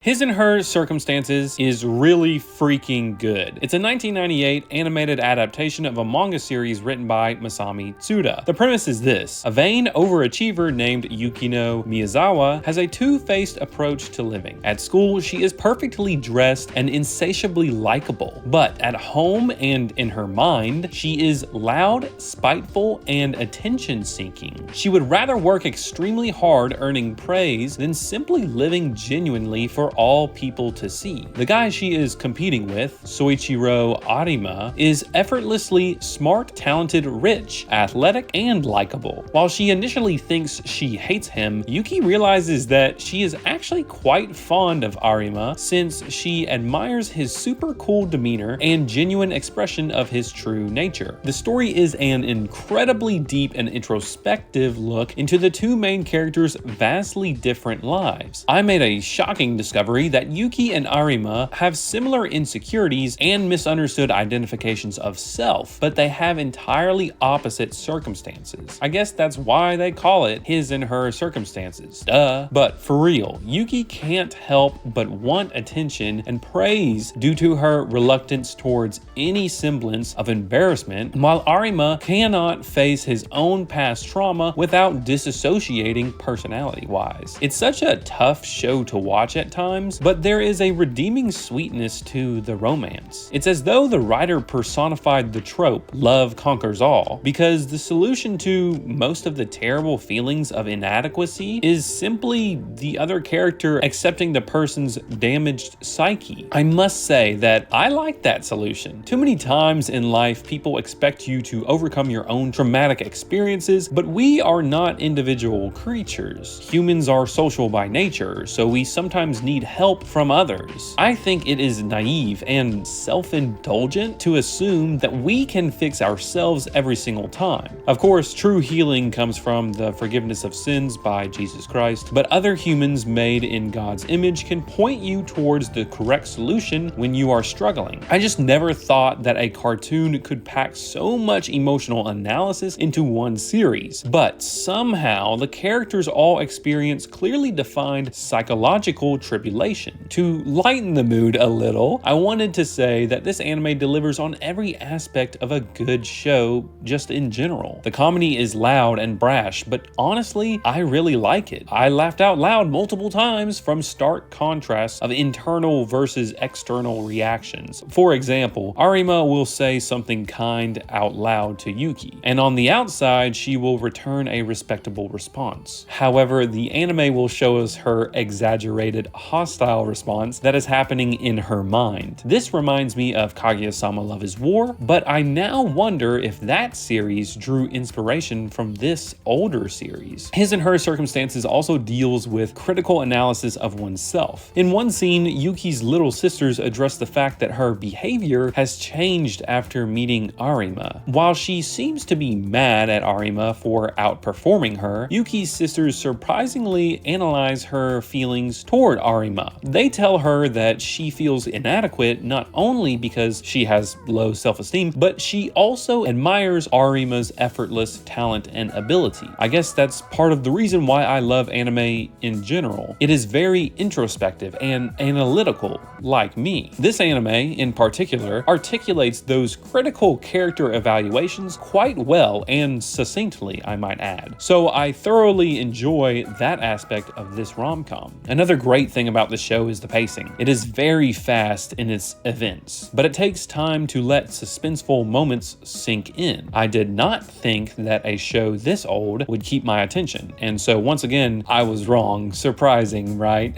His and Her Circumstances is really freaking good. It's a 1998 animated adaptation of a manga series written by Masami Tsuda. The premise is this: a vain overachiever named Yukino Miyazawa has a two-faced approach to living. At school, she is perfectly dressed and insatiably likable, but at home and in her mind, she is loud, spiteful, and attention-seeking. She would rather work extremely hard earning praise than simply living genuinely for all people to see. The guy she is competing with, Soichiro Arima, is effortlessly smart, talented, rich, athletic, and likable. While she initially thinks she hates him, Yuki realizes that she is actually quite fond of Arima since she admires his super cool demeanor and genuine expression of his true nature. The story is an incredibly deep and introspective look into the two main characters' vastly different lives. I made a shocking discovery that Yuki and Arima have similar insecurities and misunderstood identifications of self, but they have entirely opposite circumstances. I guess that's why they call it His and Her Circumstances. Duh. But for real, Yuki can't help but want attention and praise due to her reluctance towards any semblance of embarrassment, while Arima cannot face his own past trauma without disassociating personality-wise. It's such a tough show to watch at times, but there is a redeeming sweetness to the romance. It's as though the writer personified the trope, love conquers all, because the solution to most of the terrible feelings of inadequacy is simply the other character accepting the person's damaged psyche. I must say that I like that solution. Too many times in life, people expect you to overcome your own traumatic experiences, but we are not individual creatures. Humans are social by nature, so we sometimes need help from others. I think it is naive and self-indulgent to assume that we can fix ourselves every single time. Of course, true healing comes from the forgiveness of sins by Jesus Christ, but other humans made in God's image can point you towards the correct solution when you are struggling. I just never thought that a cartoon could pack so much emotional analysis into one series, but somehow the characters all experience clearly defined psychological tribulation. To lighten the mood a little, I wanted to say that this anime delivers on every aspect of a good show just in general. The comedy is loud and brash, but honestly, I really like it. I laughed out loud multiple times from stark contrasts of internal versus external reactions. For example, Arima will say something kind out loud to Yuki, and on the outside, she will return a respectable response. However, the anime will show us her exaggerated hostile response that is happening in her mind. This reminds me of Kaguya-sama Love is War, but I now wonder if that series drew inspiration from this older series. His and Her Circumstances also deals with critical analysis of oneself. In one scene, Yuki's little sisters address the fact that her behavior has changed after meeting Arima. While she seems to be mad at Arima for outperforming her, Yuki's sisters surprisingly analyze her feelings toward Arima. They tell her that she feels inadequate not only because she has low self-esteem, but she also admires Arima's effortless talent and ability. I guess that's part of the reason why I love anime in general. It is very introspective and analytical, like me. This anime, in particular, articulates those critical character evaluations quite well and succinctly, I might add. So I thoroughly enjoy that aspect of this rom-com. Another great thing about the show is the pacing. It is very fast in its events, but it takes time to let suspenseful moments sink in. I did not think that a show this old would keep my attention, and so once again, I was wrong. Surprising, right?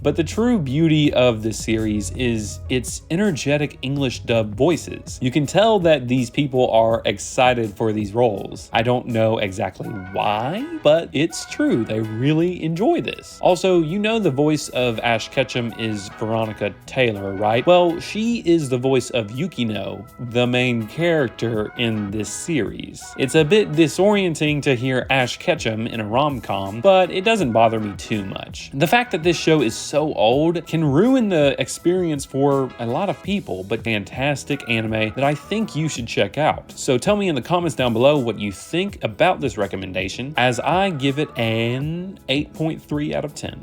But the true beauty of this series is its energetic English dub voices. You can tell that these people are excited for these roles. I don't know exactly why, but it's true. They really enjoy this. Also, you know the voice of Ash Ketchum is Veronica Taylor, right? Well, she is the voice of Yukino, the main character in this series. It's a bit disorienting to hear Ash Ketchum in a rom-com, but it doesn't bother me too much. The fact that this show is so old can ruin the experience for a lot of people, but fantastic anime that I think you should check out. So tell me in the comments down below what you think about this recommendation, as I give it an 8.3 out of 10.